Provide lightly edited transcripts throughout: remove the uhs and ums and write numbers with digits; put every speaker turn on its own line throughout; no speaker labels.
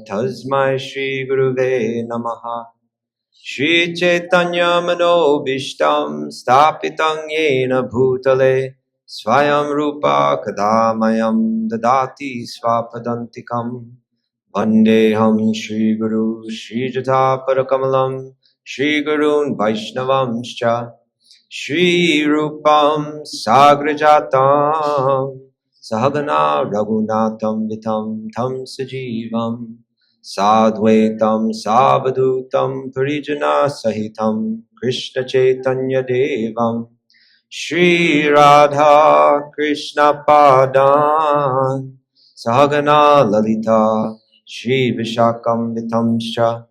Tasmai Shri Guruve Namaha. Shri Chaitanya Manobishtam Stapitam Yena Bhutale Swayam Rupa Kadamayam Dadati Swapadantikam Vandeham Shri Guru Shri Jatha Parakamalam Shri Gurun Vaishnavamscha Shri Rupam Sagrajatam Sahagana Raghunatam Vitam Tam Sajivam Sadvaitam Savadutam Parijana Sahitam Krishna Chaitanya Devam Shri Radha Krishna Padan Sahagana Lalita Shri Vishakam Vitamscha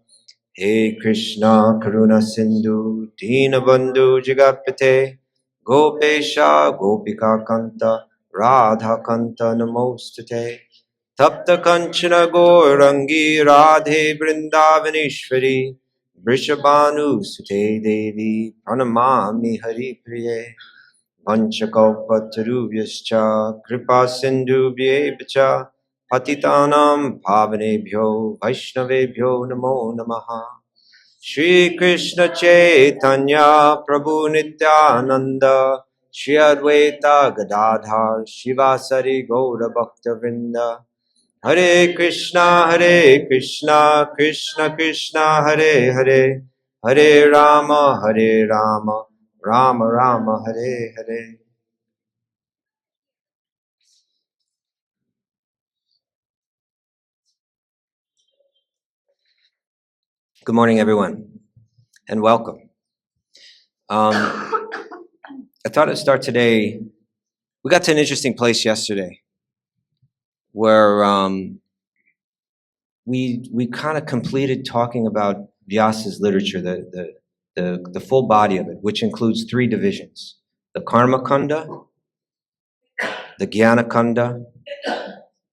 He Krishna Karuna Sindhu Dinabandhu Jagapate Gopesha Gopika Kanta Radha Kanta Namostate Tapta Kanchana Gaurangi Radhe Vrindavaneshwari Vrishabhanu Sute Devi Pranamami Hari Priye Vanchakalpatarubhyascha Kripa Sindhubhyevacha Patitanam Bhavanebhyo Vaishnavebhyo Namo Namaha Shri Krishna Chaitanya Prabhu Nityananda Shri Advaita Gadadhar Shivasari Gaura Bhakta Vrinda Hare Krishna, Krishna Krishna, Hare Hare, Hare Rama, Rama Rama, Hare Hare. Good morning, everyone, and welcome. I thought I'd start today. We got to an interesting place yesterday where we kind of completed talking about Vyasa's literature, the full body of it, which includes 3 divisions: the Karma Kanda, the Jnana Kanda,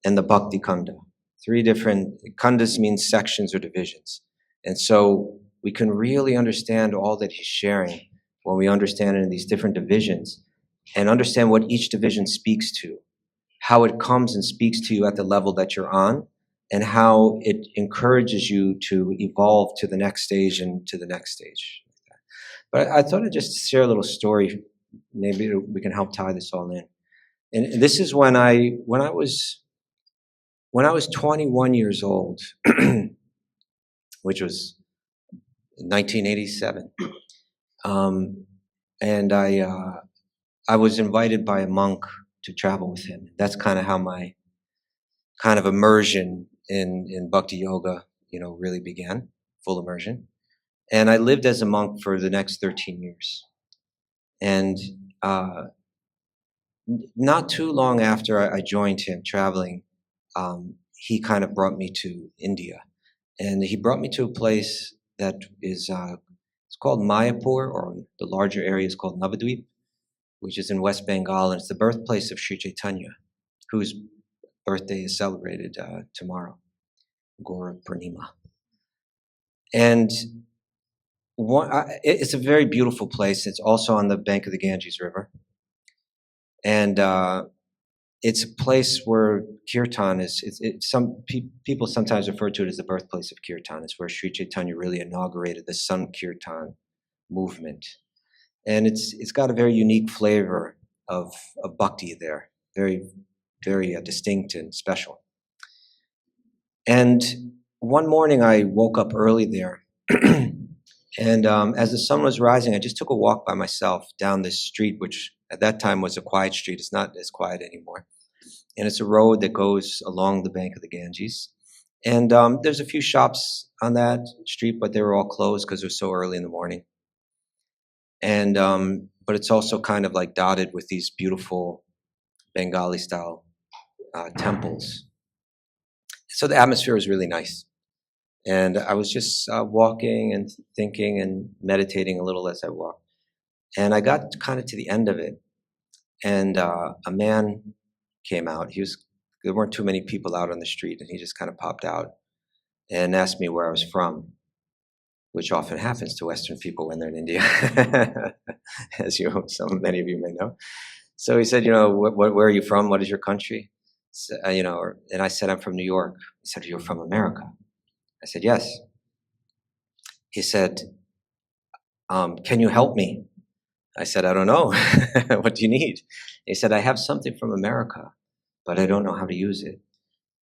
and the Bhakti Kanda. 3 different kandas means sections or divisions. And so we can really understand all that he's sharing when we understand it in these different divisions and understand what each division speaks to, how it comes and speaks to you at the level that you're on, and how it encourages you to evolve to the next stage and to the next stage. But I thought I'd just share a little story. Maybe we can help tie this all in. And this is when I was 21 years old, which was 1987, and I was invited by a monk to travel with him. That's kind of how my kind of immersion in Bhakti Yoga, really began, full immersion. And I lived as a monk for the next 13 years. And not too long after I joined him traveling, he kind of brought me to India. And he brought me to a place that is, it's called Mayapur, or the larger area is called Navadvip, which is in West Bengal, and it's the birthplace of Sri Chaitanya, whose birthday is celebrated tomorrow, Gaura Purnima. And it's a very beautiful place. It's also on the bank of the Ganges River. And it's a place where kirtan is, people sometimes refer to it as the birthplace of kirtan. It's where Sri Chaitanya really inaugurated the Sankirtan movement. And it's got a very unique flavor of bhakti there, very, very distinct and special. And one morning I woke up early there, and as the sun was rising, I just took a walk by myself down this street, which at that time was a quiet street. It's not as quiet anymore. And it's a road that goes along the bank of the Ganges. And there's a few shops on that street, but they were all closed because it was so early in the morning. And but it's also kind of like dotted with these beautiful Bengali-style temples. So the atmosphere was really nice. And I was just walking and thinking and meditating a little as I walked. And I got kind of to the end of it, and a man came out. There weren't too many people out on the street, and he just kind of popped out and asked me where I was from, which often happens to Western people when they're in India, as many of you may know. So he said, where are you from? What is your country? So, and I said, I'm from New York. He said, you're from America. I said, yes. He said, can you help me? I said, I don't know. What do you need? He said, I have something from America, but I don't know how to use it.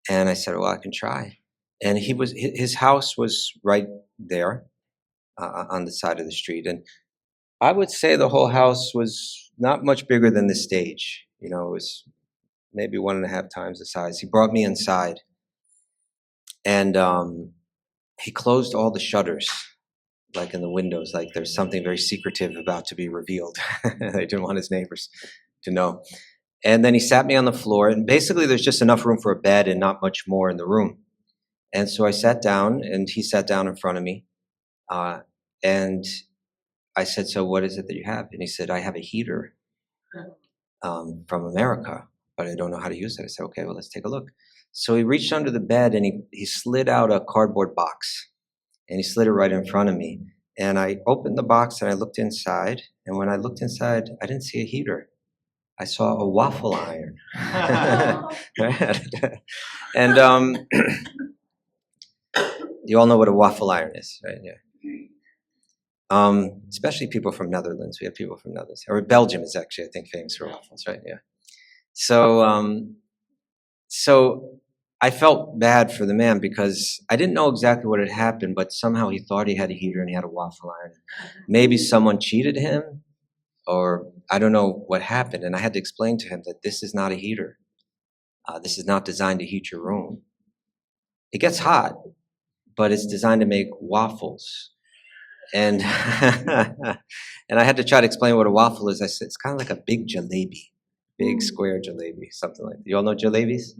And I said, well, I can try. And his house was right there on the side of the street. And I would say the whole house was not much bigger than the stage. It was maybe 1.5 times the size. He brought me inside, and he closed all the shutters, like in the windows, like there's something very secretive about to be revealed. I didn't want his neighbors to know. And then he sat me on the floor, and basically there's just enough room for a bed and not much more in the room. And so I sat down, and he sat down in front of me. And I said, so what is it that you have? And he said, I have a heater from America, but I don't know how to use it. I said, okay, well, let's take a look. So he reached under the bed, and he slid out a cardboard box, and he slid it right in front of me. And I opened the box, and I looked inside. And when I looked inside, I didn't see a heater. I saw a waffle iron. And you all know what a waffle iron is, right? Yeah. Especially people from Netherlands. We have people from Netherlands. Or Belgium is actually, I think, famous for waffles, right? Yeah. So I felt bad for the man because I didn't know exactly what had happened, but somehow he thought he had a heater and he had a waffle iron. Maybe someone cheated him, or I don't know what happened. And I had to explain to him that this is not a heater. This is not designed to heat your room. It gets hot, but it's designed to make waffles. And and I had to try to explain what a waffle is. I said, it's kind of like a big jalebi, big square jalebi, something like that. You all know jalebis?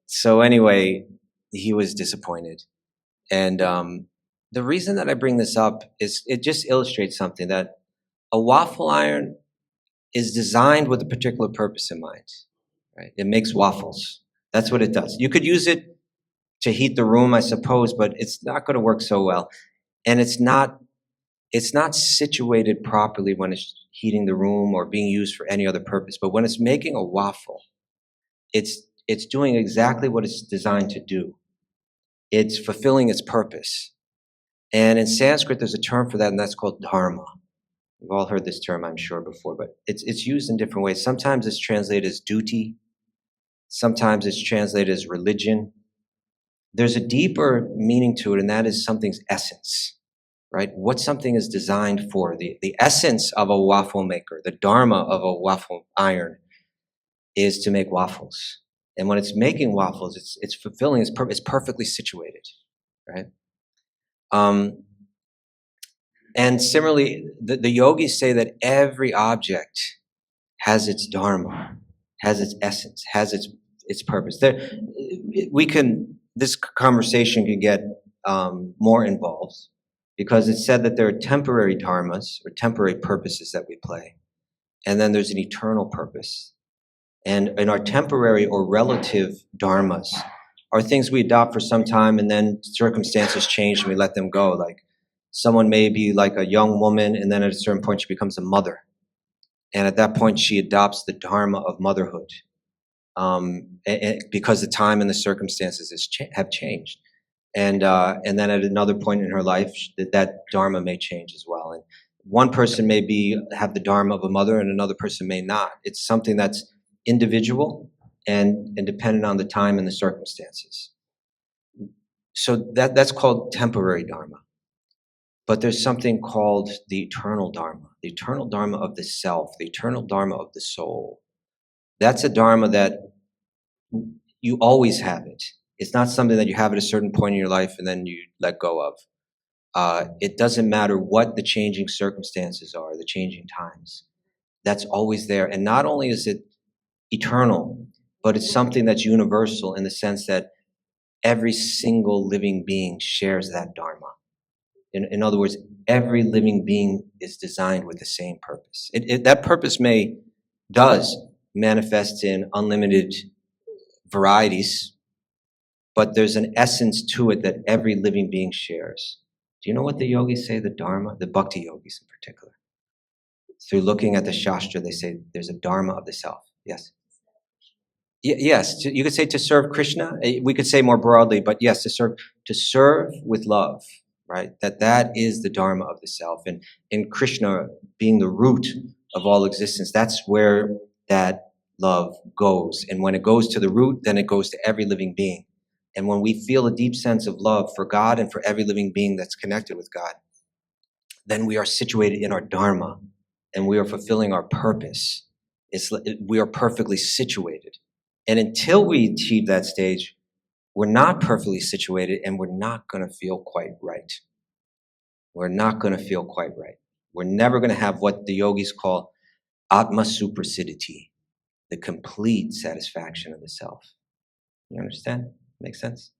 So anyway, he was disappointed. And the reason that I bring this up is it just illustrates something, that a waffle iron is designed with a particular purpose in mind, right? It makes waffles. That's what it does. You could use it to heat the room, I suppose, but it's not going to work so well. And it's not situated properly when it's heating the room or being used for any other purpose. But when it's making a waffle, it's doing exactly what it's designed to do. It's fulfilling its purpose. And in Sanskrit, there's a term for that, and that's called dharma. We've all heard this term, I'm sure, before, but it's used in different ways. Sometimes it's translated as duty. Sometimes it's translated as religion. There's a deeper meaning to it, and that is something's essence, right? What something is designed for. The essence of a waffle maker, the dharma of a waffle iron, is to make waffles. And when it's making waffles, it's fulfilling its purpose. It's perfectly situated, right? And similarly, the yogis say that every object has its dharma, has its essence, has its purpose. This conversation can get more involved, because it's said that there are temporary dharmas or temporary purposes that we play, and then there's an eternal purpose. And in our temporary or relative dharmas are things we adopt for some time, and then circumstances change and we let them go. Like someone may be like a young woman, and then at a certain point she becomes a mother. And at that point she adopts the dharma of motherhood, because the time and the circumstances have changed. And then at another point in her life, that dharma may change as well. And one person may have the dharma of a mother, and another person may not. It's something that's individual and dependent on the time and the circumstances. So that's called temporary dharma. But there's something called the eternal dharma of the self, the eternal dharma of the soul. That's a dharma that you always have it. It's not something that you have at a certain point in your life and then you let go of. It doesn't matter what the changing circumstances are, the changing times. That's always there. And not only is it eternal, but it's something that's universal in the sense that every single living being shares that dharma. In other words, every living being is designed with the same purpose. That purpose does manifest in unlimited varieties, but there's an essence to it that every living being shares. Do you know what the yogis say, the dharma, the Bhakti yogis in particular? Through looking at the Shastra, they say there's a dharma of the self. Yes? Yes, you could say to serve Krishna. We could say more broadly, but yes, to serve with love, right? That is the dharma of the self, and in Krishna being the root of all existence, that's where that love goes. And when it goes to the root, then it goes to every living being. And when we feel a deep sense of love for God and for every living being that's connected with God, then we are situated in our dharma, and we are fulfilling our purpose. We are perfectly situated. And until we achieve that stage, we're not perfectly situated, and we're not going to feel quite right. We're not going to feel quite right. We're never going to have what the yogis call atma suprasidhiti, the complete satisfaction of the self. You understand? Makes sense?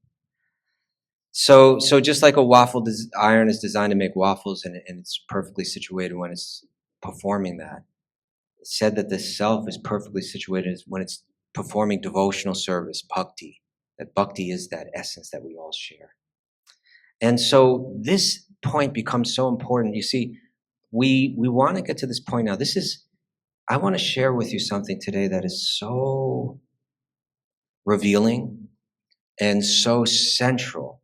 So just like a waffle iron is designed to make waffles, and it's perfectly situated when it's performing that. It's said that the self is perfectly situated when it's performing devotional service, bhakti. That bhakti is that essence that we all share. And so this point becomes so important. You see, we want to get to this point now. I want to share with you something today that is so revealing and so central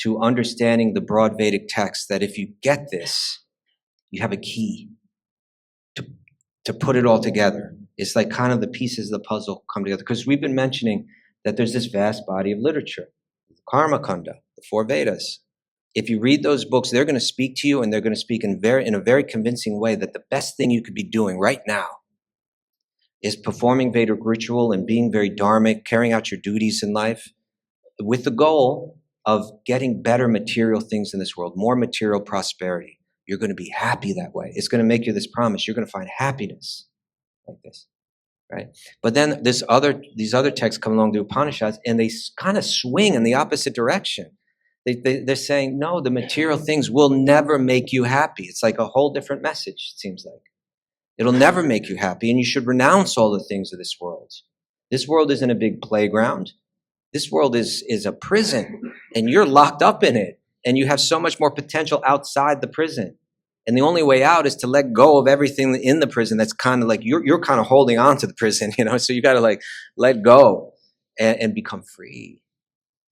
to understanding the broad Vedic text, that if you get this, you have a key to put it all together. It's like kind of the pieces of the puzzle come together. Because we've been mentioning that there's this vast body of literature, Karma Kanda, the four Vedas. If you read those books, they're going to speak to you, and they're going to speak in a very convincing way that the best thing you could be doing right now is performing Vedic ritual and being very dharmic, carrying out your duties in life with the goal of getting better material things in this world, more material prosperity. You're going to be happy that way. It's going to make you this promise. You're going to find happiness like this, right? But then these other texts come along, the Upanishads, and they kind of swing in the opposite direction. They're saying, no, the material things will never make you happy. It's like a whole different message, it seems like. It'll never make you happy, and you should renounce all the things of this world. This world isn't a big playground. This world is a prison, and you're locked up in it, and you have so much more potential outside the prison. And the only way out is to let go of everything in the prison. That's kind of like you're kind of holding on to the prison, so you got to like let go and become free.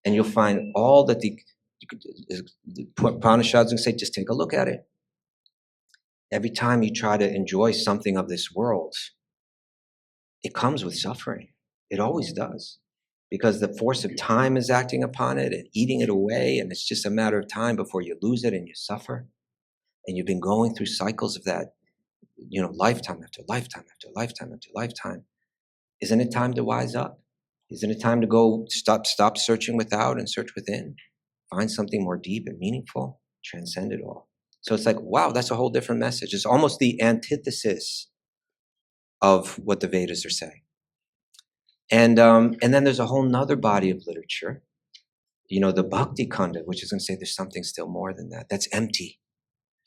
And you'll find all that the Upanishads and say, just take a look at it. Every time you try to enjoy something of this world, it comes with suffering. It always does. Because the force of time is acting upon it and eating it away, and it's just a matter of time before you lose it and you suffer. And you've been going through cycles of that, lifetime after lifetime after lifetime after lifetime. Isn't it time to wise up? Isn't it time to go stop searching without and search within? Find something more deep and meaningful, transcend it all. So it's like, wow, that's a whole different message. It's almost the antithesis of what the Vedas are saying. And then there's a whole nother body of literature, the Bhakti Kanda, which is going to say there's something still more than that. That's empty.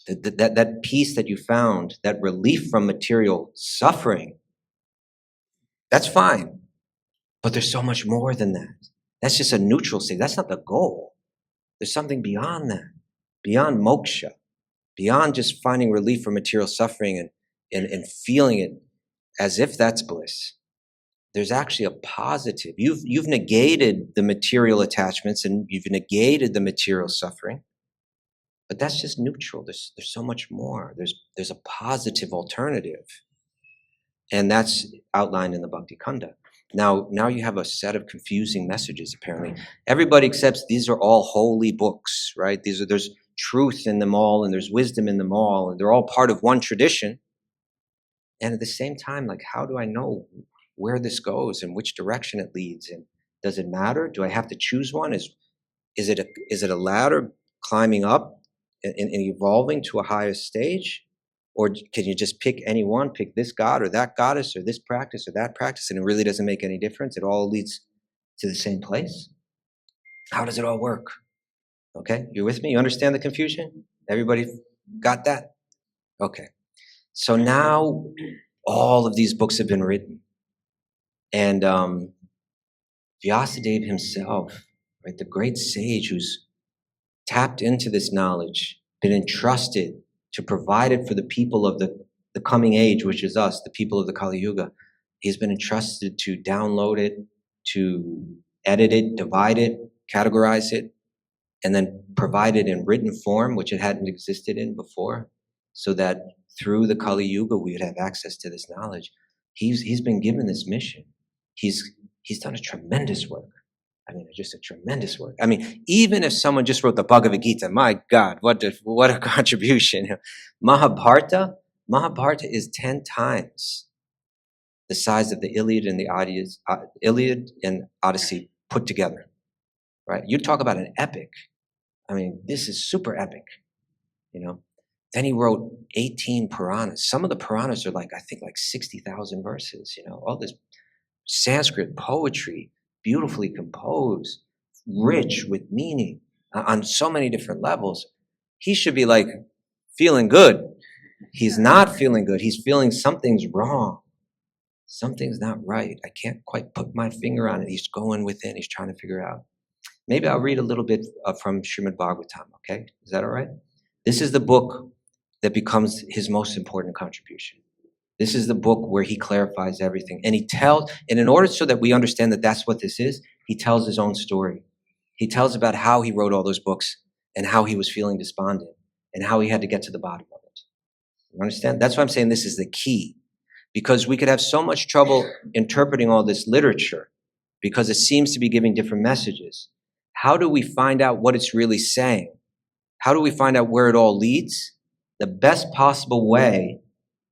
That peace that you found, that relief from material suffering, that's fine. But there's so much more than that. That's just a neutral state. That's not the goal. There's something beyond that, beyond moksha, beyond just finding relief from material suffering and feeling it as if that's bliss. There's actually a positive. You've negated the material attachments, and you've negated the material suffering. But that's just neutral. There's so much more. There's a positive alternative. And that's outlined in the Bhakti Kanda. Now you have a set of confusing messages, apparently. Everybody accepts these are all holy books, right? There's truth in them all, and there's wisdom in them all, and they're all part of one tradition. And at the same time, like, how do I know where this goes and which direction it leads? And does it matter? Do I have to choose one? Is it a ladder climbing up and evolving to a higher stage? Or can you just pick any one, pick this god or that goddess or this practice or that practice, and it really doesn't make any difference? It all leads to the same place. How does it all work? Okay, you're with me? You understand the confusion? Everybody got that? Okay. So now all of these books have been written. And Vyasadeva himself, right, the great sage who's tapped into this knowledge, been entrusted to provide it for the people of the coming age, which is us, the people of the Kali Yuga. He's been entrusted to download it, to edit it, divide it, categorize it, and then provide it in written form, which it hadn't existed in before, so that through the Kali Yuga we would have access to this knowledge. He's been given this mission. He's done a tremendous work. I mean, just a tremendous work. I mean, even if someone just wrote the Bhagavad Gita, my God, what a contribution. Mahabharata is 10 times the size of the Iliad and Odyssey put together, right? You talk about an epic. I mean, this is super epic, you know. Then he wrote 18 Puranas. Some of the Puranas are like, I think, like 60,000 verses, you know, all this Sanskrit poetry, beautifully composed, rich with meaning on so many different levels. He should be like feeling good. He's not feeling good. He's feeling something's wrong. Something's not right. I can't quite put my finger on it. He's going within. He's trying to figure out. Maybe I'll read a little bit from Srimad Bhagavatam, okay? Is that all right? This is the book that becomes his most important contribution. This is the book where he clarifies everything. And and in order so that we understand that that's what this is, he tells his own story. He tells about how he wrote all those books and how he was feeling despondent and how he had to get to the bottom of it. You understand? That's why I'm saying this is the key. Because we could have so much trouble interpreting all this literature because it seems to be giving different messages. How do we find out what it's really saying? How do we find out where it all leads? The best possible way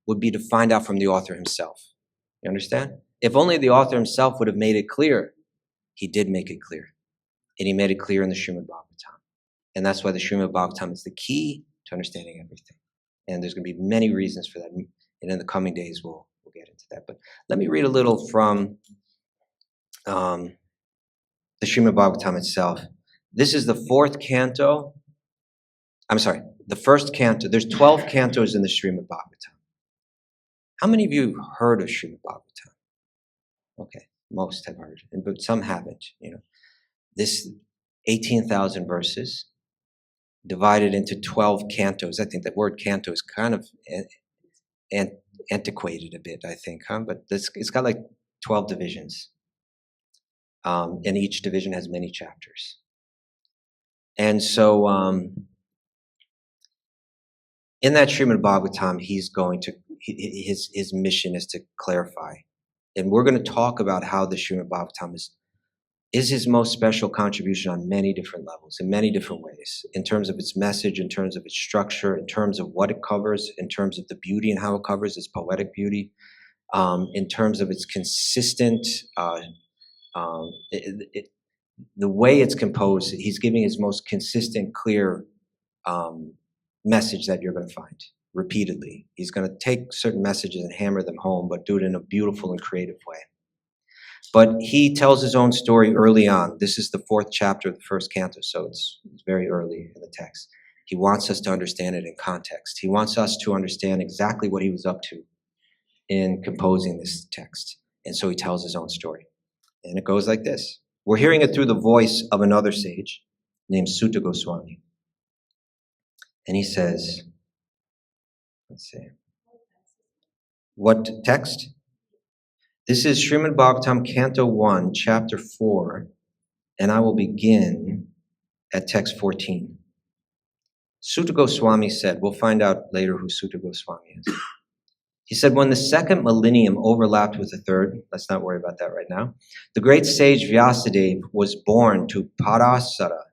would be to find out from the author himself. You understand? If only the author himself would have made it clear. He did make it clear. And he made it clear in the Srimad Bhagavatam. And that's why the Srimad Bhagavatam is the key to understanding everything. And there's going to be many reasons for that. And in the coming days, we'll get into that. But let me read a little from the Srimad Bhagavatam itself. This is the first canto. There's 12 cantos in the Srimad Bhagavatam. How many of you heard of Srimad Bhagavatam? Okay, most have heard, but some haven't. You know, this 18,000 verses divided into 12 cantos. I think that word canto is kind of antiquated a bit, I think, huh? But it's got like 12 divisions, and each division has many chapters. And so, in that Srimad Bhagavatam, his mission is to clarify. And we're going to talk about how the Srimad Bhagavatam is his most special contribution on many different levels, in many different ways, in terms of its message, in terms of its structure, in terms of what it covers, in terms of the beauty and how it covers its poetic beauty, in terms of its consistent, the way it's composed. He's giving his most consistent, clear message that you're going to find repeatedly. He's going to take certain messages and hammer them home, but do it in a beautiful and creative way. But he tells his own story early on. This is the 4th chapter of the 1st canto, so it's very early in the text. He wants us to understand it in context. He wants us to understand exactly what he was up to in composing this text. And so he tells his own story. And it goes like this. We're hearing it through the voice of another sage named Sutta Goswami. And he says, let's see. What text? This is Srimad Bhagavatam, Canto 1, Chapter 4, and I will begin at text 14. Sutta Goswami said, we'll find out later who Sutta Goswami is. He said, when the 2nd millennium overlapped with the 3rd, let's not worry about that right now, the great sage Vyasadeva was born to Parasara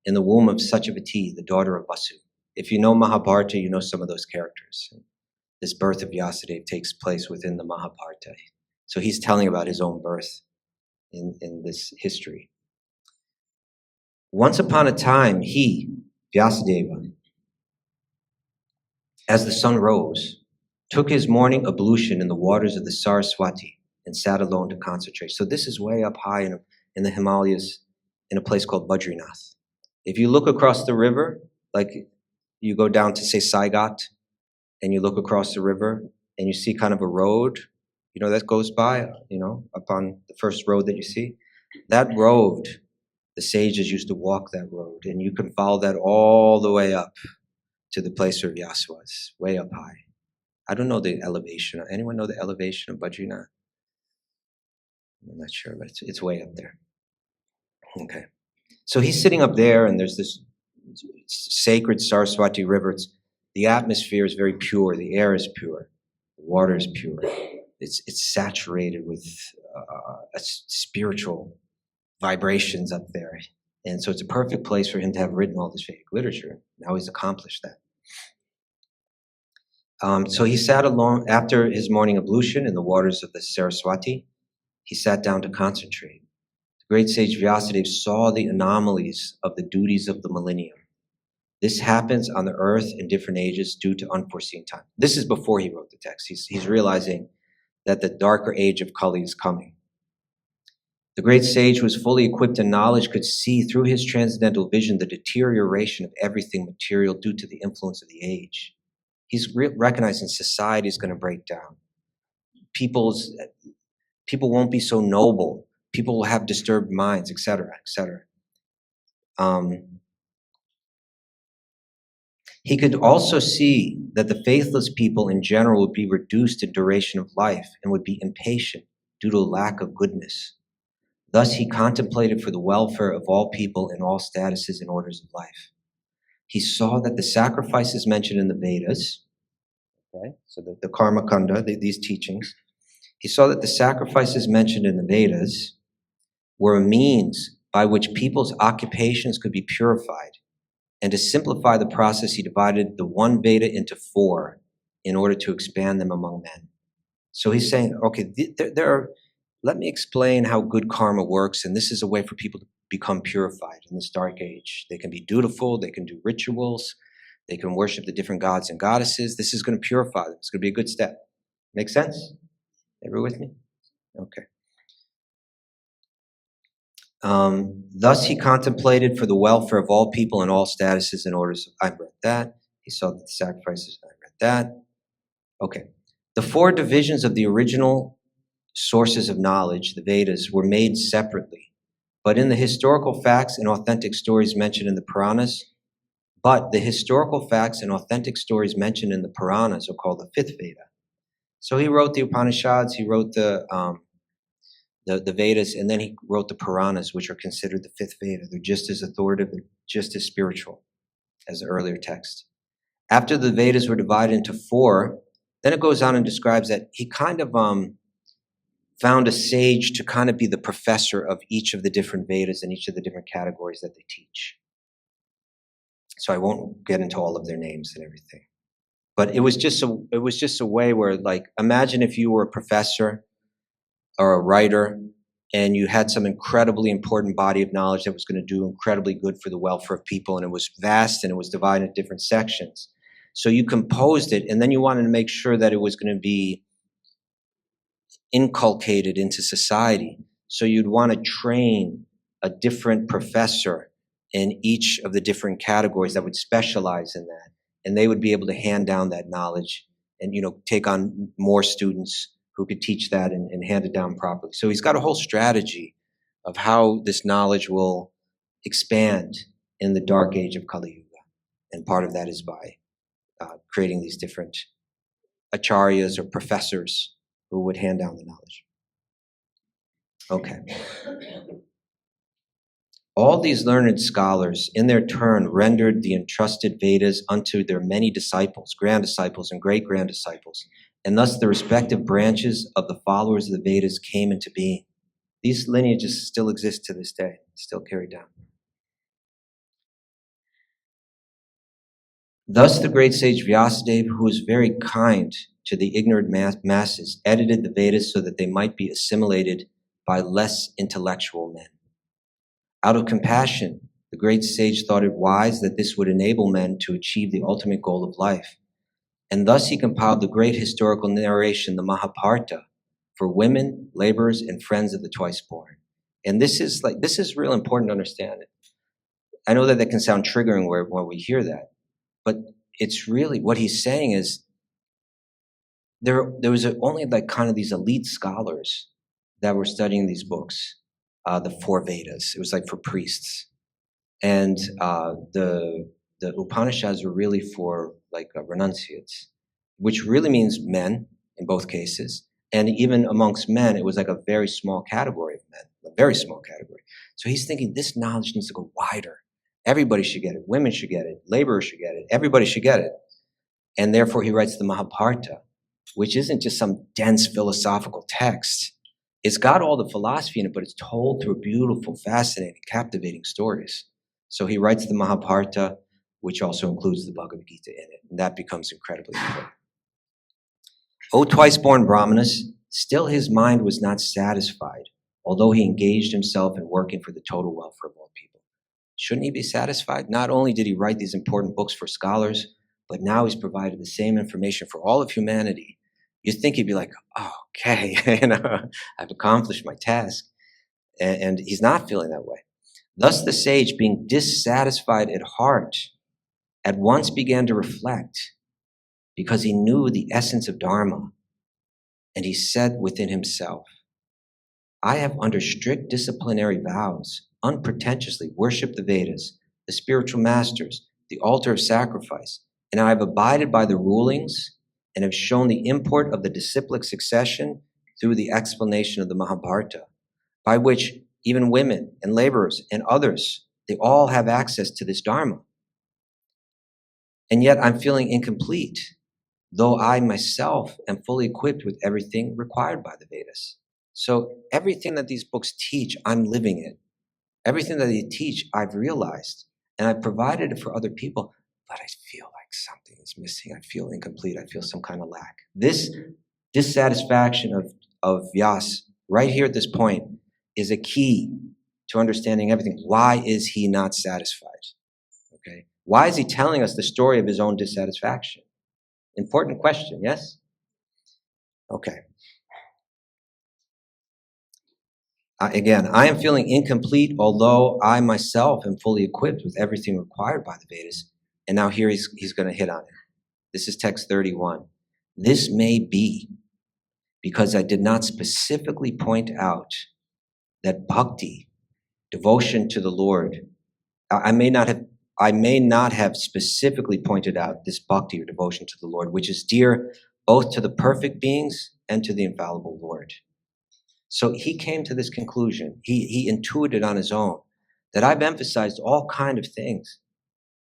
in the womb of Satyavati, the daughter of Vasu. If you know Mahabharata, you know some of those characters. This birth of Vyasadeva takes place within the Mahabharata. So he's telling about his own birth in this history. Once upon a time, he, Vyasadeva, as the sun rose, took his morning ablution in the waters of the Saraswati and sat alone to concentrate. So this is way up high in the Himalayas in a place called Badrinath. If you look across the river, like you go down to, say, Saigat, and you look across the river and you see kind of a road, you know, that goes by, you know, up on the first road that you see. That road, the sages used to walk that road, and you can follow that all the way up to the place where Vyasa was, way up high. I don't know the elevation. Anyone know the elevation of Badrinath? I'm not sure, but it's way up there. Okay. So he's sitting up there, and there's this sacred Saraswati river. The atmosphere is very pure. The air is pure. The water is pure. It's saturated with spiritual vibrations up there. And so it's a perfect place for him to have written all this Vedic literature. Now he's accomplished that. So he sat alone after his morning ablution in the waters of the Saraswati. He sat down to concentrate. The great sage Vyasadeva saw the anomalies of the duties of the millennium. This happens on the earth in different ages due to unforeseen time. This is before he wrote the text. He's realizing that the darker age of Kali is coming. The great sage, who was fully equipped in knowledge, could see through his transcendental vision the deterioration of everything material due to the influence of the age. He's recognizing society is going to break down. People won't be so noble. People will have disturbed minds, etc., etc. He could also see that the faithless people in general would be reduced in duration of life and would be impatient due to a lack of goodness. Thus, he contemplated for the welfare of all people in all statuses and orders of life. He saw that the sacrifices mentioned in the Vedas, okay, so the Karma Kanda, these teachings, he saw that the sacrifices mentioned in the Vedas were a means by which people's occupations could be purified. And to simplify the process, he divided the one Veda into 4 in order to expand them among men. So he's saying, okay, let me explain how good karma works, and this is a way for people to become purified in this dark age. They can be dutiful, they can do rituals, they can worship the different gods and goddesses. This is going to purify them. It's going to be a good step. Make sense? Everyone with me? Okay. Thus he contemplated for the welfare of all people in all statuses and orders. I read that. He saw that the sacrifices. I read that. Okay. The 4 divisions of the original sources of knowledge, the Vedas, were made separately. But in the historical facts and authentic stories mentioned in the Puranas, are called the 5th Veda. So he wrote the Upanishads, he wrote the Vedas, and then he wrote the Puranas, which are considered the 5th Veda. They're just as authoritative, they're just as spiritual as the earlier text. After the Vedas were divided into 4, then it goes on and describes that he kind of found a sage to kind of be the professor of each of the different Vedas and each of the different categories that they teach. So I won't get into all of their names and everything. But it was just a way where, like, imagine if you were a professor or a writer and you had some incredibly important body of knowledge that was going to do incredibly good for the welfare of people, and it was vast and it was divided into different sections. So you composed it, and then you wanted to make sure that it was going to be inculcated into society. So you'd want to train a different professor in each of the different categories that would specialize in that. And they would be able to hand down that knowledge and, take on more students who could teach that and hand it down properly. So he's got a whole strategy of how this knowledge will expand in the dark age of Kali Yuga. And part of that is by creating these different acharyas or professors who would hand down the knowledge. Okay. All these learned scholars, in their turn, rendered the entrusted Vedas unto their many disciples, grand disciples, and great-grand disciples, and thus the respective branches of the followers of the Vedas came into being. These lineages still exist to this day, still carried down. Thus the great sage Vyasadeva, who was very kind to the ignorant masses, edited the Vedas so that they might be assimilated by less intellectual men. Out of compassion, the great sage thought it wise that this would enable men to achieve the ultimate goal of life. And thus he compiled the great historical narration, the Mahabharata, for women, laborers, and friends of the twice-born. And this is real important to understand. I know that can sound triggering when we hear that, but it's really, what he's saying is, there was only kind of these elite scholars that were studying these books, the 4 Vedas. It was like for priests. And the Upanishads were really for renunciates, which really means men in both cases. And even amongst men, it was like a very small category of men, a very small category. So he's thinking this knowledge needs to go wider. Everybody should get it. Women should get it. Laborers should get it. Everybody should get it. And therefore he writes the Mahabharata, which isn't just some dense philosophical text. It's got all the philosophy in it, but it's told through beautiful, fascinating, captivating stories. So he writes the Mahabharata, which also includes the Bhagavad Gita in it. And that becomes incredibly important. O twice-born Brahmanas, still his mind was not satisfied, although he engaged himself in working for the total welfare of all people. Shouldn't he be satisfied? Not only did he write these important books for scholars, but now he's provided the same information for all of humanity. You'd think he'd be like, oh, okay, I've accomplished my task. And he's not feeling that way. Thus the sage, being dissatisfied at heart, at once began to reflect, because he knew the essence of Dharma. And he said within himself, I have under strict disciplinary vows, unpretentiously worshipped the Vedas, the spiritual masters, the altar of sacrifice, and I have abided by the rulings and have shown the import of the disciplic succession through the explanation of the Mahabharata, by which even women and laborers and others, they all have access to this Dharma. And yet I'm feeling incomplete, though I myself am fully equipped with everything required by the Vedas. So everything that these books teach, I'm living it. Everything that they teach, I've realized, and I've provided it for other people, but I feel like something is missing. I feel incomplete. I feel some kind of lack. This dissatisfaction of Vyas right here at this point is a key to understanding everything. Why is he not satisfied? Okay. Why is he telling us the story of his own dissatisfaction? Important question, yes? Okay. Again, I am feeling incomplete, although I myself am fully equipped with everything required by the Vedas. And now here he's going to hit on it. This is text 31. This may be because I did not specifically point out that bhakti, devotion to the Lord, I may not have specifically pointed out this bhakti or devotion to the Lord, which is dear both to the perfect beings and to the infallible Lord. So he came to this conclusion. He intuited on his own that I've emphasized all kind of things,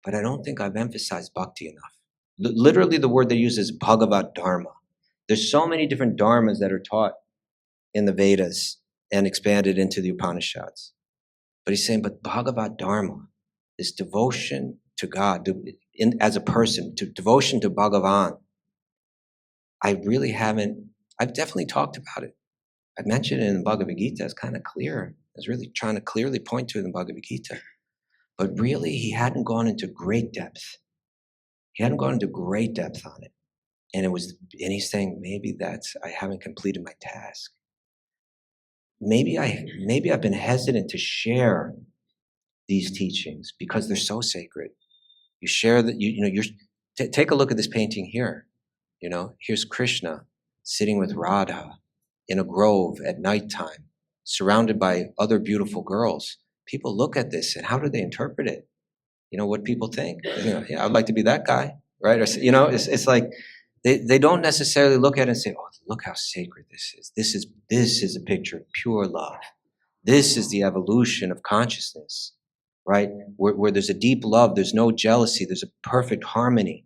but I don't think I've emphasized bhakti enough. Literally, the word they use is Bhagavad Dharma. There's so many different dharmas that are taught in the Vedas and expanded into the Upanishads. But he's saying, but Bhagavad Dharma, this devotion to God as a person, to devotion to Bhagavan, I've definitely talked about it. I mentioned it in the Bhagavad Gita. It's kind of clear. I was really trying to clearly point to it in the Bhagavad Gita. But really, he hadn't gone into great depth. He hadn't gone into great depth on it. And he's saying, maybe I haven't completed my task. Maybe I've been hesitant to share these teachings because they're so sacred. You share that, take a look at this painting here. Here's Krishna sitting with Radha in a grove at nighttime, surrounded by other beautiful girls. People look at this and how do they interpret it? What people think. Yeah, I'd like to be that guy, right? Or, it's like they don't necessarily look at it and say, "Oh, look how sacred this is. This is a picture of pure love. This is the evolution of consciousness, right? Where there's a deep love, there's no jealousy, there's a perfect harmony.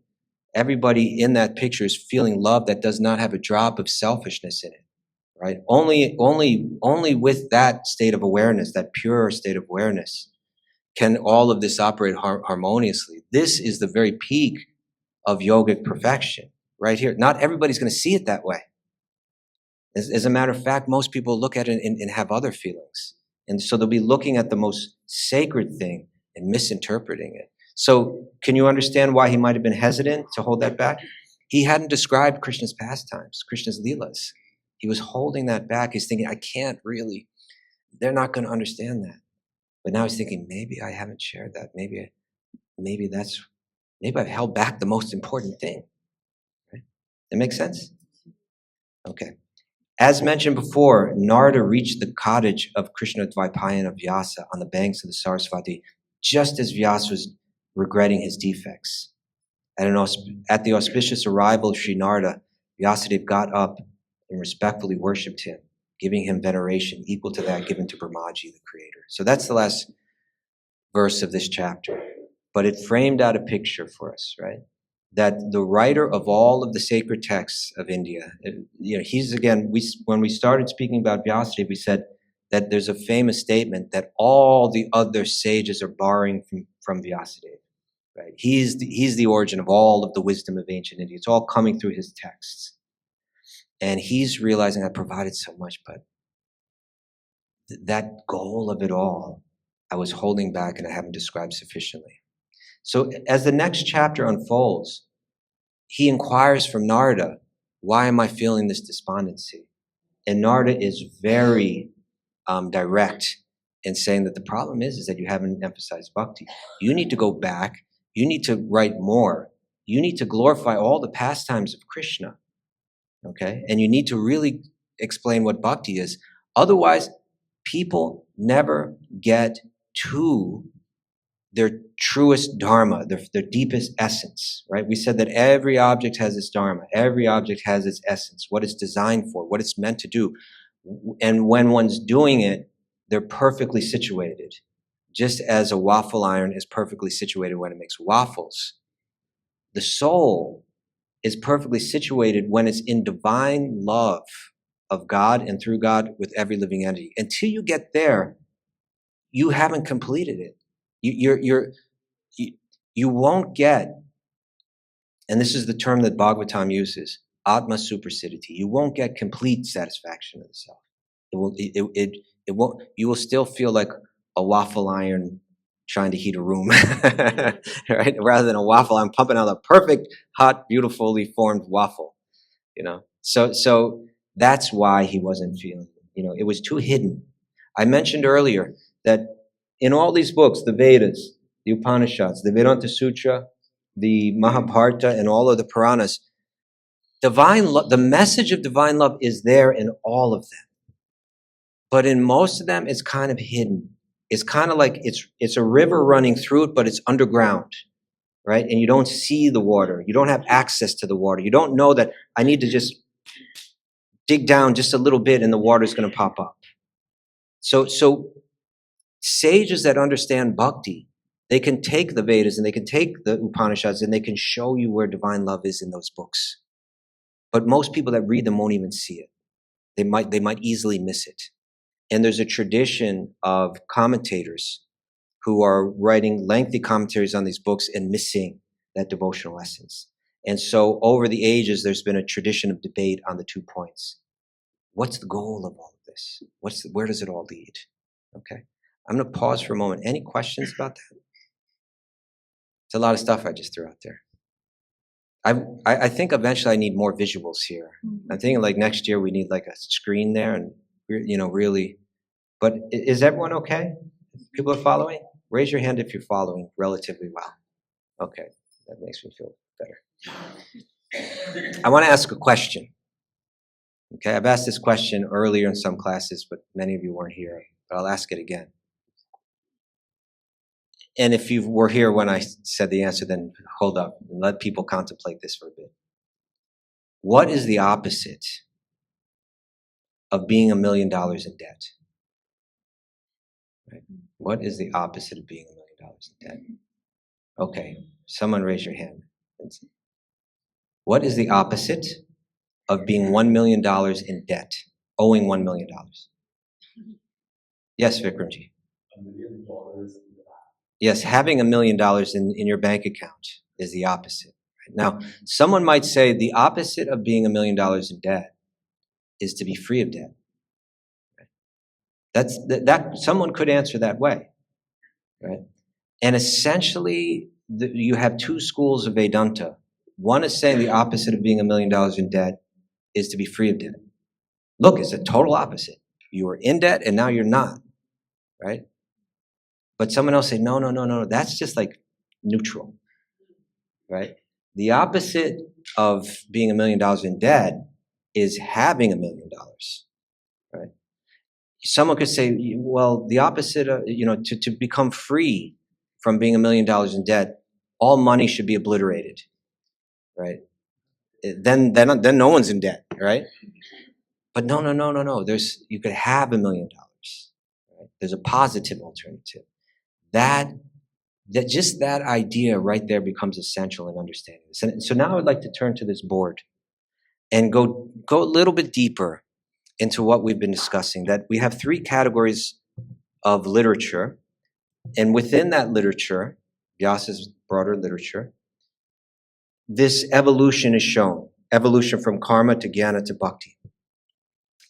Everybody in that picture is feeling love that does not have a drop of selfishness in it, right? Only with that state of awareness, that pure state of awareness, can all of this operate harmoniously. This is the very peak of yogic perfection, right here. Not everybody's going to see it that way. As a matter of fact, most people look at it and have other feelings. And so they'll be looking at the most sacred thing and misinterpreting it. So can you understand why he might have been hesitant to hold that back? He hadn't described Krishna's pastimes, Krishna's leelas. He was holding that back. He's thinking, I can't really, they're not going to understand that. But now he's thinking, maybe I haven't shared that. Maybe I've held back the most important thing. Right? That makes sense? Okay. As mentioned before, Narada reached the cottage of Krishna Dvaipayana Vyasa on the banks of the Sarasvati, just as Vyasa was regretting his defects. At the auspicious arrival of Sri Narada, Vyasadeva got up and respectfully worshipped him, giving him veneration equal to that given to Brahmaji, the creator. So that's the last verse of this chapter. But it framed out a picture for us, right? That the writer of all of the sacred texts of India, he's again, when we started speaking about Vyasadeva, we said that there's a famous statement that all the other sages are borrowing from Vyasadeva, right? He's the origin of all of the wisdom of ancient India. It's all coming through his texts. And he's realizing I provided so much, but that goal of it all, I was holding back and I haven't described sufficiently. So as the next chapter unfolds, he inquires from Narada, why am I feeling this despondency? And Narada is very direct in saying that the problem is that you haven't emphasized bhakti. You need to go back. You need to write more. You need to glorify all the pastimes of Krishna. Okay? And you need to really explain what bhakti is. Otherwise, people never get to their truest dharma, their deepest essence, right? We said that every object has its dharma. Every object has its essence, what it's designed for, what it's meant to do. And when one's doing it, they're perfectly situated. Just as a waffle iron is perfectly situated when it makes waffles. The soul is perfectly situated when it's in divine love of God and through God with every living entity. Until you get there, you haven't completed it. You won't get, and this is the term that Bhagavatam uses, Atma Suprasidhiti. You won't get complete satisfaction of the self. It won't. You will still feel like a waffle iron trying to heat a room, right? Rather than a waffle iron pumping out a perfect, hot, beautifully formed waffle. So that's why he wasn't feeling it. It was too hidden. I mentioned earlier that in all these books, the Vedas, the Upanishads, the Vedanta Sutra, the Mahabharata, and all of the Puranas, the message of divine love is there in all of them. But in most of them, it's kind of hidden. It's kind of like it's a river running through it, but it's underground, right? And you don't see the water. You don't have access to the water. You don't know that I need to just dig down just a little bit and the water's going to pop up. So sages that understand bhakti, they can take the Vedas and they can take the Upanishads and they can show you where divine love is in those books. But most people that read them won't even see it. They might easily miss it. And there's a tradition of commentators who are writing lengthy commentaries on these books and missing that devotional essence. And so over the ages, there's been a tradition of debate on the 2 points. What's the goal of all of this? Where does it all lead? Okay. I'm going to pause for a moment. Any questions about that? It's a lot of stuff I just threw out there. I think eventually I need more visuals here. I'm thinking like next year we need like a screen there and, really. But is everyone okay? People are following? Raise your hand if you're following relatively well. Okay, that makes me feel better. I want to ask a question. Okay, I've asked this question earlier in some classes, but many of you weren't here. But I'll ask it again. And if you were here when I said the answer, then hold up and let people contemplate this for a bit. What is the opposite of being $1 million in debt? Right? What is the opposite of being $1 million in debt? Okay, someone raise your hand. What is the opposite of being $1 million in debt, owing $1 million? Yes, Vikramji. $1 million. Yes, having $1 million in your bank account is the opposite. Right? Now, someone might say the opposite of being $1 million in debt is to be free of debt. Right? That someone could answer that way, right? And essentially, you have 2 schools of Vedanta. One is saying the opposite of being $1 million in debt is to be free of debt. Look, it's a total opposite. You were in debt and now you're not, right? But someone else say, no, that's just like neutral, right? The opposite of being $1 million in debt is having $1 million, right? Someone could say, well, the opposite of, to become free from being $1 million in debt, all money should be obliterated, right? Then no one's in debt, right? But no. You could have $1 million. Right? There's a positive alternative. That just that idea right there becomes essential in understanding this. And so now I'd like to turn to this board and go a little bit deeper into what we've been discussing, that we have 3 categories of literature. And within that literature, Vyasa's broader literature, this evolution is shown. Evolution from karma to jnana to bhakti.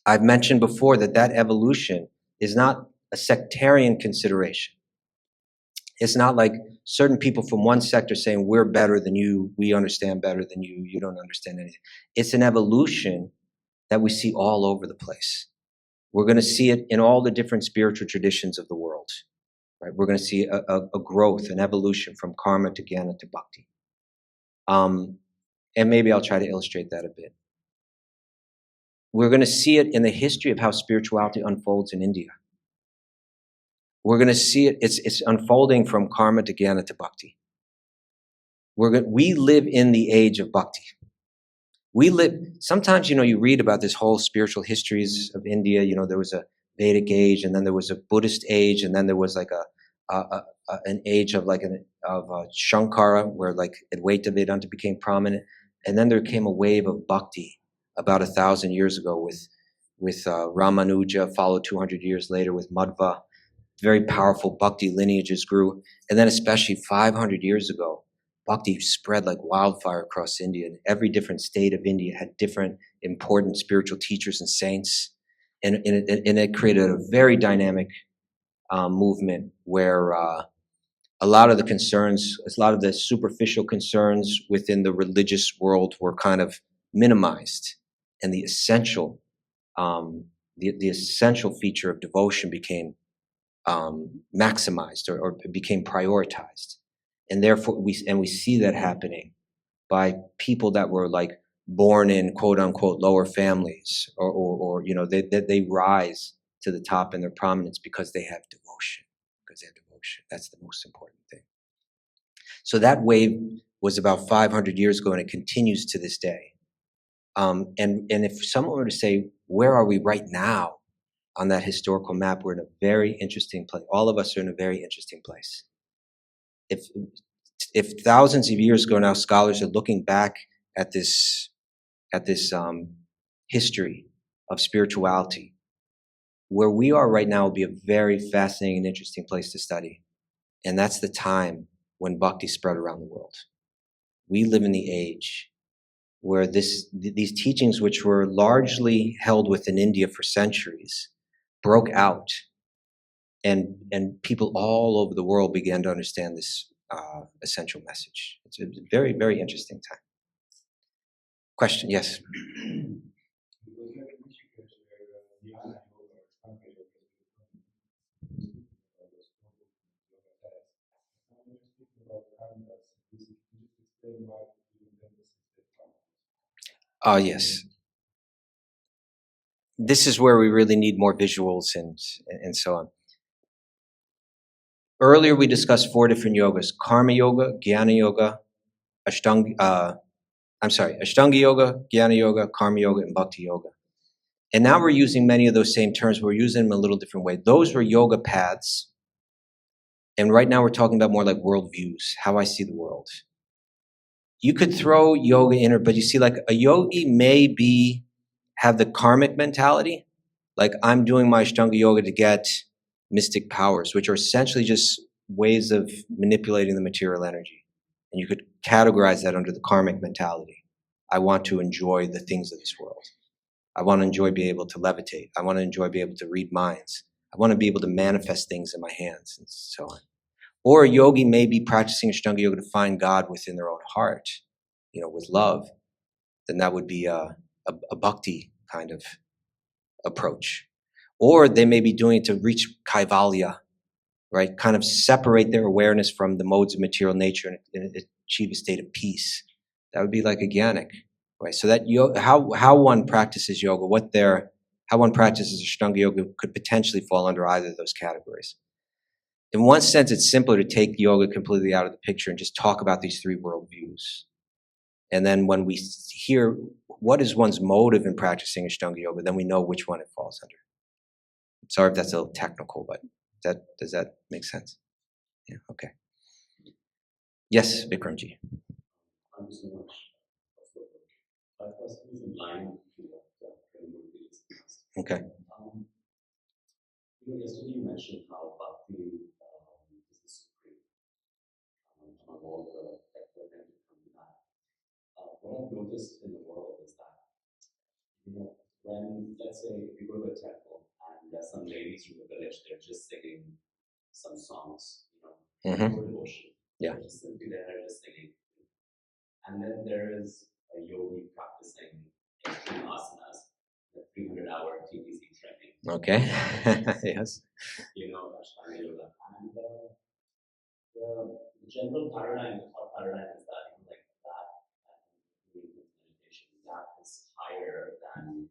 I've mentioned before that evolution is not a sectarian consideration. It's not like certain people from one sector saying, we're better than you, we understand better than you, you don't understand anything. It's an evolution that we see all over the place. We're going to see it in all the different spiritual traditions of the world. Right? We're going to see a growth, an evolution from karma to jnana to bhakti. And maybe I'll try to illustrate that a bit. We're going to see it in the history of how spirituality unfolds in India. We're going to see it, it's unfolding from karma to jnana to bhakti. We live in the age of bhakti. Sometimes, you read about this whole spiritual histories of India. There was a Vedic age, and then there was a Buddhist age, and then there was like an age of Shankara, where like Advaita Vedanta became prominent, and then there came a wave of bhakti about 1,000 years ago with Ramanuja, followed 200 years later with Madhva. Very powerful bhakti lineages grew, and then especially 500 years ago, bhakti spread like wildfire across India, and every different state of India had different important spiritual teachers and saints, and it created a very dynamic movement where a lot of the superficial concerns within the religious world were kind of minimized, and the essential feature of devotion became maximized or became prioritized. And therefore we see that happening by people that were like born in quote unquote lower families, or they rise to the top in their prominence because they have devotion. That's the most important thing. So that wave was about 500 years ago, and it continues to this day. And if someone were to say, where are we right now on that historical map, we're in a very interesting place. All of us are in a very interesting place. If thousands of years ago now, scholars are looking back at this history of spirituality, where we are right now will be a very fascinating and interesting place to study. And that's the time when bhakti spread around the world. We live in the age where these teachings, which were largely held within India for centuries, broke out, and people all over the world began to understand this essential message. It's a very, very interesting time. Question? Yes. Yes. This is where we really need more visuals and so on. Earlier we discussed 4 different yogas: karma yoga, jnana yoga, Ashtanga yoga, jnana yoga, karma yoga, and bhakti yoga. And now we're using many of those same terms, but we're using them in a little different way. Those were yoga paths. And right now we're talking about more like worldviews, how I see the world. You could throw yoga in, but you see, like a yogi may have the karmic mentality, like I'm doing my Ashtanga yoga to get mystic powers, which are essentially just ways of manipulating the material energy. And you could categorize that under the karmic mentality. I want to enjoy the things of this world. I want to enjoy being able to levitate. I want to enjoy being able to read minds. I want to be able to manifest things in my hands, and so on. Or a yogi may be practicing Ashtanga yoga to find God within their own heart, with love. Then that would be a bhakti kind of approach. Or they may be doing it to reach kaivalya, right? Kind of separate their awareness from the modes of material nature and achieve a state of peace. That would be like a jnanic, right? So that how one practices yoga, how one practices Ashtanga yoga could potentially fall under either of those categories. In one sense, it's simpler to take yoga completely out of the picture and just talk about these 3 worldviews. And then when we hear what is one's motive in practicing Ashtanga Yoga, then we know which one it falls under. Sorry if that's a little technical, but does that make sense? Yeah, okay. Yes, Vikramji.
Thank you so much. My question is in line with what Divinity discussed.
Okay.
Yesterday you mentioned how Bhakti is the supreme among all the equipment from that. What I've noticed in the world is that, when, let's say, if you go to a temple and there's some ladies from the village, they're just singing some songs, for devotion.
Yeah.
They're just simply there, just singing. And then there is a yogi practicing extreme asanas, the 300-hour TPC training.
Okay. Yes.
Ashtanga yoga. And the general paradigm, the thought paradigm is that, that meditation, that is higher than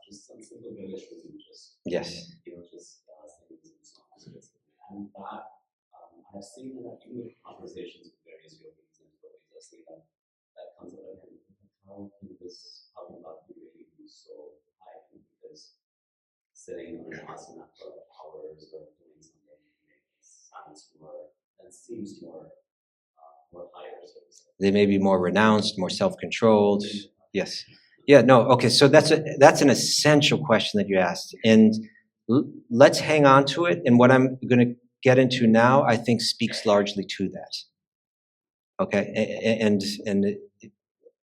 just some simple village within just,
yes.
Just singing some songs. And that, I've seen that even with conversations with various yogis and yogis, I see that comes up again. How can Bhakti really be so high? Because sitting on an asana for hours or doing something sounds more and seems more higher. So
they may be more renounced, more self-controlled. Yes. Yeah, no, okay, so that's an essential question that you asked. And let's hang on to it. And what I'm going to get into now, I think, speaks largely to that. Okay, and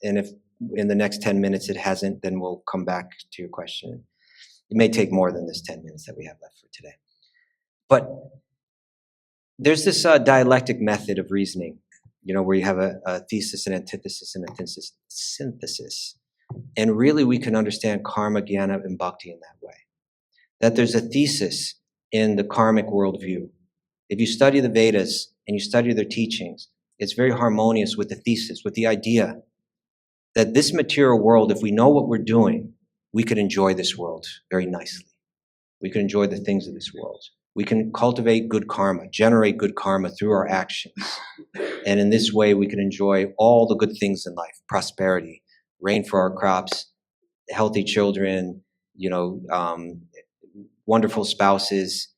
if in the next 10 minutes it hasn't, then we'll come back to your question. It may take more than this 10 minutes that we have left for today. But there's this dialectic method of reasoning, where you have a thesis, an antithesis, and a synthesis. And really we can understand karma, jnana, and bhakti in that way. That there's a thesis in the karmic worldview. If you study the Vedas and you study their teachings, it's very harmonious with the thesis, with the idea that this material world, if we know what we're doing, we could enjoy this world very nicely. We can enjoy the things of this world. We can cultivate good karma, generate good karma through our actions. And in this way, we can enjoy all the good things in life, prosperity, rain for our crops, healthy children, wonderful spouses,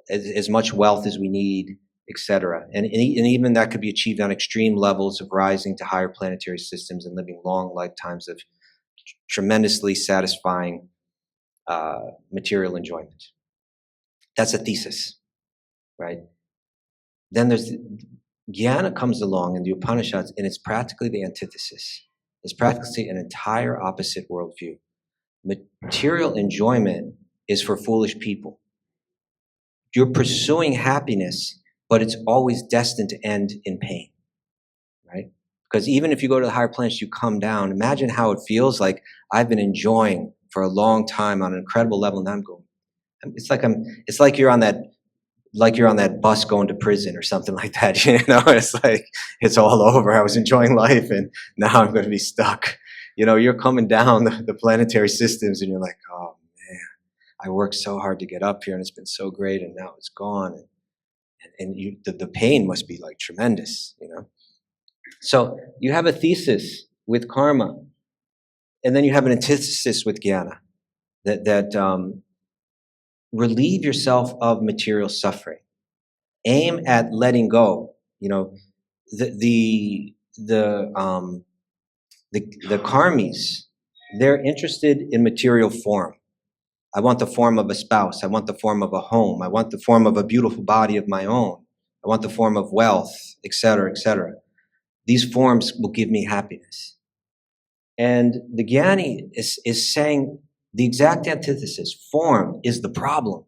as much wealth as we need, etc. And even that could be achieved on extreme levels of rising to higher planetary systems and living long lifetimes of tremendously satisfying material enjoyment. That's a thesis, right? Then there's jnana comes along in the Upanishads, and it's practically the antithesis. It's practically an entire opposite worldview. Material enjoyment is for foolish people. You're pursuing happiness, but it's always destined to end in pain, right? Because even if you go to the higher planets, you come down. Imagine how it feels like I've been enjoying for a long time on an incredible level, and I'm going. It's like you're on that bus going to prison or something like that. It's like it's all over. I was enjoying life, and now I'm going to be stuck. You're coming down the planetary systems, and you're like, oh man, I worked so hard to get up here, and it's been so great, and now it's gone. And the pain must be like tremendous, So you have a thesis with karma, and then you have an antithesis with jnana, that relieve yourself of material suffering. Aim at letting go. The karmis, they're interested in material form. I want the form of a spouse. I want the form of a home. I want the form of a beautiful body of my own. I want the form of wealth, etc., etc. These forms will give me happiness. And the jnani is saying the exact antithesis. Form is the problem,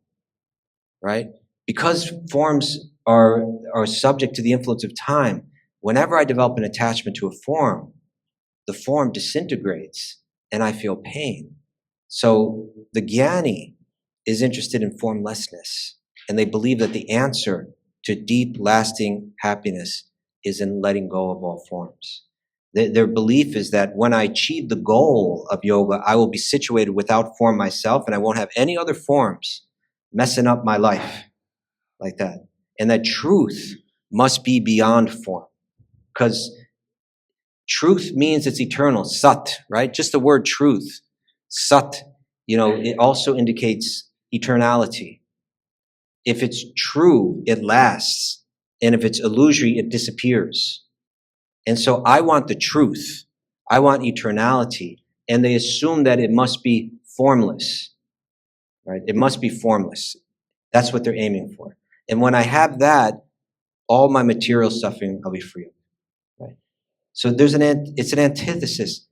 right? Because forms are subject to the influence of time, whenever I develop an attachment to a form, the form disintegrates and I feel pain. So the jnani is interested in formlessness, and they believe that the answer to deep, lasting happiness is in letting go of all forms. Their belief is that when I achieve the goal of yoga, I will be situated without form myself, and I won't have any other forms messing up my life like that. And that truth must be beyond form, because Truth means it's eternal, sat, right? Just the word truth, sat, it also indicates eternality. If it's true, it lasts. And if it's illusory, it disappears. And so I want the truth. I want eternality. And they assume that it must be formless, right? It must be formless. That's what they're aiming for. And when I have that, all my material suffering, I'll be free of, right? So it's an antithesis.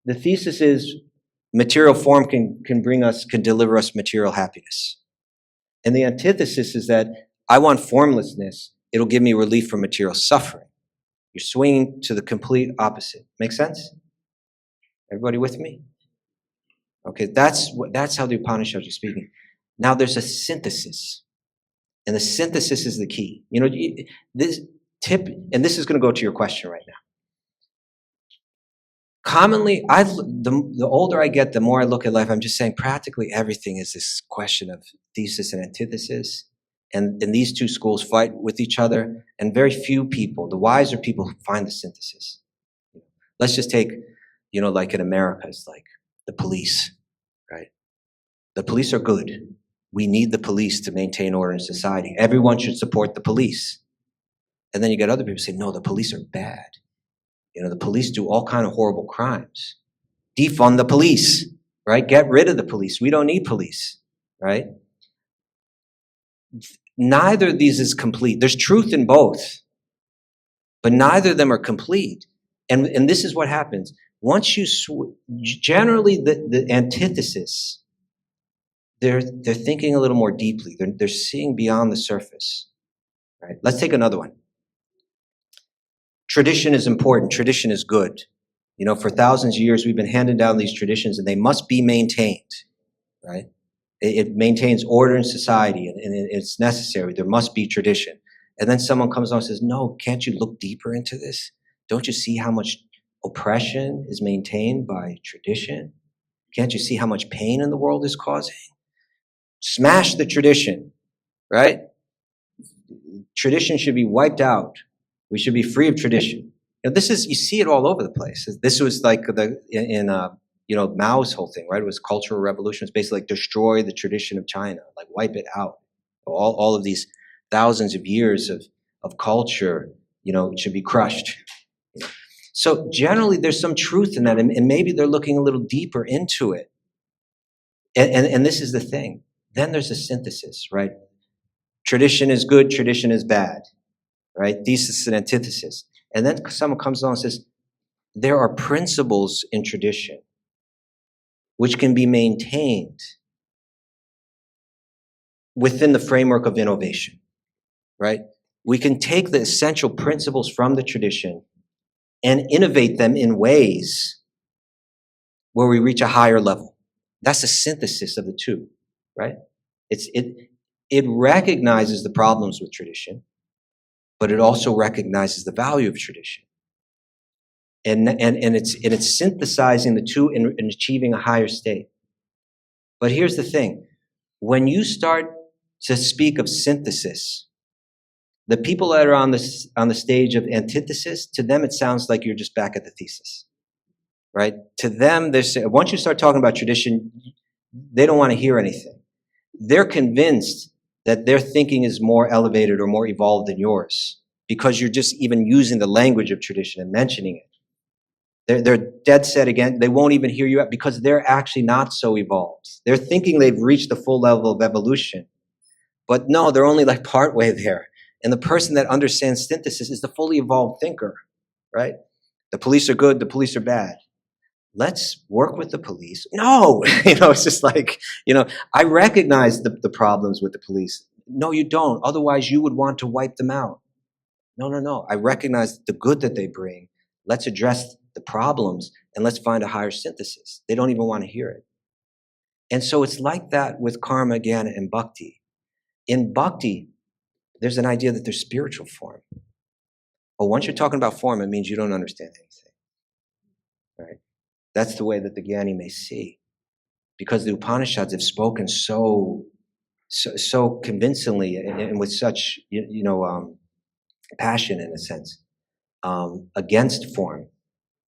The thesis is material form can deliver us material happiness. And the antithesis is that I want formlessness. It'll give me relief from material suffering. You're swinging to the complete opposite. Make sense? Everybody with me? Okay, that's how the Upanishads are speaking. Now there's a synthesis. And the synthesis is the key. This tip, and this is going to go to your question right now. Commonly, the older I get, the more I look at life, I'm just saying practically everything is this question of thesis and antithesis. And these two schools fight with each other. And very few people, the wiser people, find the synthesis. Let's just take, like in America, it's like the police, right? The police are good. We need the police to maintain order in society. Everyone should support the police. And then you get other people say, no, the police are bad. The police do all kind of horrible crimes. Defund the police, right? Get rid of the police. We don't need police, right? Neither of these is complete. There's truth in both, but neither of them are complete. And this is what happens. Once you generally the antithesis, they're thinking a little more deeply. They're seeing beyond the surface, right? Let's take another one. Tradition is important. Tradition is good. For thousands of years, we've been handing down these traditions, and they must be maintained, right? It maintains order in society, and it's necessary. There must be tradition. And then someone comes along and says, no, can't you look deeper into this? Don't you see how much oppression is maintained by tradition? Can't you see how much pain in the world is causing? Smash the tradition, right? Tradition should be wiped out. We should be free of tradition. You see it all over the place. This was like Mao's whole thing, right? It was Cultural Revolution. It's basically like destroy the tradition of China, like wipe it out. All of these thousands of years of culture, it should be crushed. So generally there's some truth in that, and maybe they're looking a little deeper into it. And this is the thing. Then there's a synthesis, right? Tradition is good, tradition is bad. Right? Thesis and antithesis. And then someone comes along and says, there are principles in tradition which can be maintained within the framework of innovation, right? We can take the essential principles from the tradition and innovate them in ways where we reach a higher level. That's a synthesis of the two, right? It recognizes the problems with tradition, but it also recognizes the value of tradition. And it's synthesizing the two and achieving a higher state. But here's the thing. When you start to speak of synthesis, the people that are on the stage of antithesis, to them it sounds like you're just back at the thesis, right? To them, once you start talking about tradition, they don't want to hear anything. They're convinced that their thinking is more elevated or more evolved than yours because you're just even using the language of tradition and mentioning it. They're dead set again. They won't even hear you out because they're actually not so evolved. They're thinking they've reached the full level of evolution. But no, they're only like partway there. And the person that understands synthesis is the fully evolved thinker, right? The police are good, the police are bad. Let's work with the police. No, it's just like, I recognize the problems with the police. No, you don't. Otherwise, you would want to wipe them out. No. I recognize the good that they bring. Let's address the problems and let's find a higher synthesis. They don't even want to hear it. And so it's like that with karma, jnana, and bhakti. In bhakti, there's an idea that there's spiritual form. But once you're talking about form, it means you don't understand anything, right? That's the way that the Jnani may see. Because the Upanishads have spoken so convincingly and with such, passion, in a sense, against form.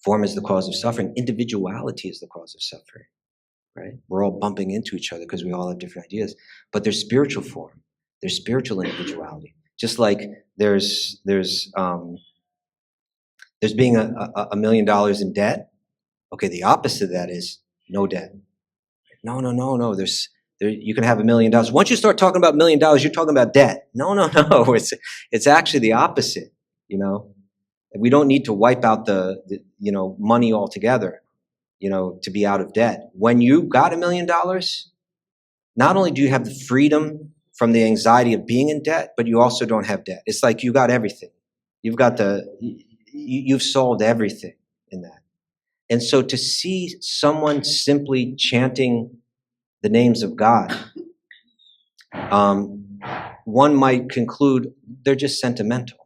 Form is the cause of suffering. Individuality is the cause of suffering, right? We're all bumping into each other because we all have different ideas. But there's spiritual form. There's spiritual individuality. Just like there's being $1 million in debt. Okay, the opposite of that is no debt. No. You can have $1 million. Once you start talking about $1 million, you're talking about debt. No. It's actually the opposite. We don't need to wipe out the money altogether, to be out of debt. When you got $1 million, not only do you have the freedom from the anxiety of being in debt, but you also don't have debt. It's like you got everything. You've solved everything in that. And so to see someone simply chanting the names of God, one might conclude they're just sentimental.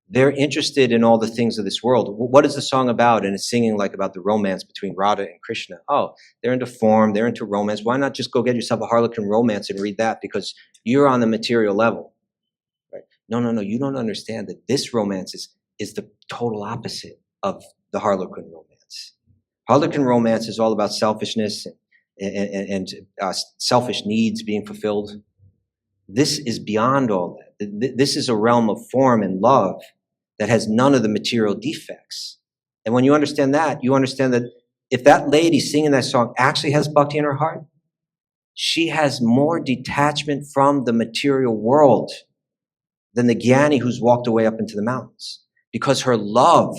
They're interested in all the things of this world. What is the song about? And it's singing like about the romance between Radha and Krishna. Oh, they're into form, they're into romance. Why not just go get yourself a Harlequin romance and read that? Because you're on the material level. Right? No. You don't understand that this romance is the total opposite of the Harlequin romance. Harlequin romance is all about selfishness and selfish needs being fulfilled. This is beyond all that. This is a realm of form and love that has none of the material defects. And when you understand that if that lady singing that song actually has bhakti in her heart, she has more detachment from the material world than the jnani who's walked away up into the mountains. Because her love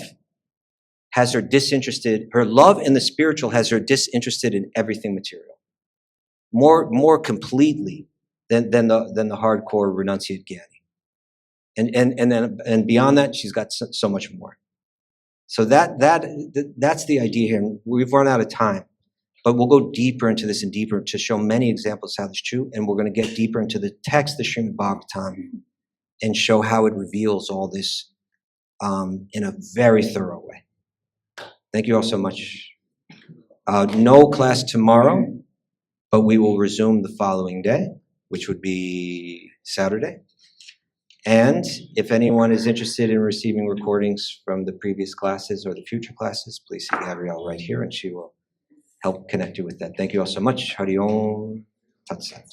has her disinterested, her love in the spiritual has her disinterested in everything material. More completely than the hardcore renunciate jnani. And beyond that, she's got so much more. So that's the idea here. And we've run out of time, but we'll go deeper into this and deeper to show many examples how this is true. And we're going to get deeper into the text, the Srimad Bhagavatam, and show how it reveals all this in a very thorough way. Thank you all so much. No class tomorrow, but we will resume the following day, which would be Saturday. And if anyone is interested in receiving recordings from the previous classes or the future classes, please see Gabrielle right here, and she will help connect you with that. Thank you all so much. Hari Om Tat Sat.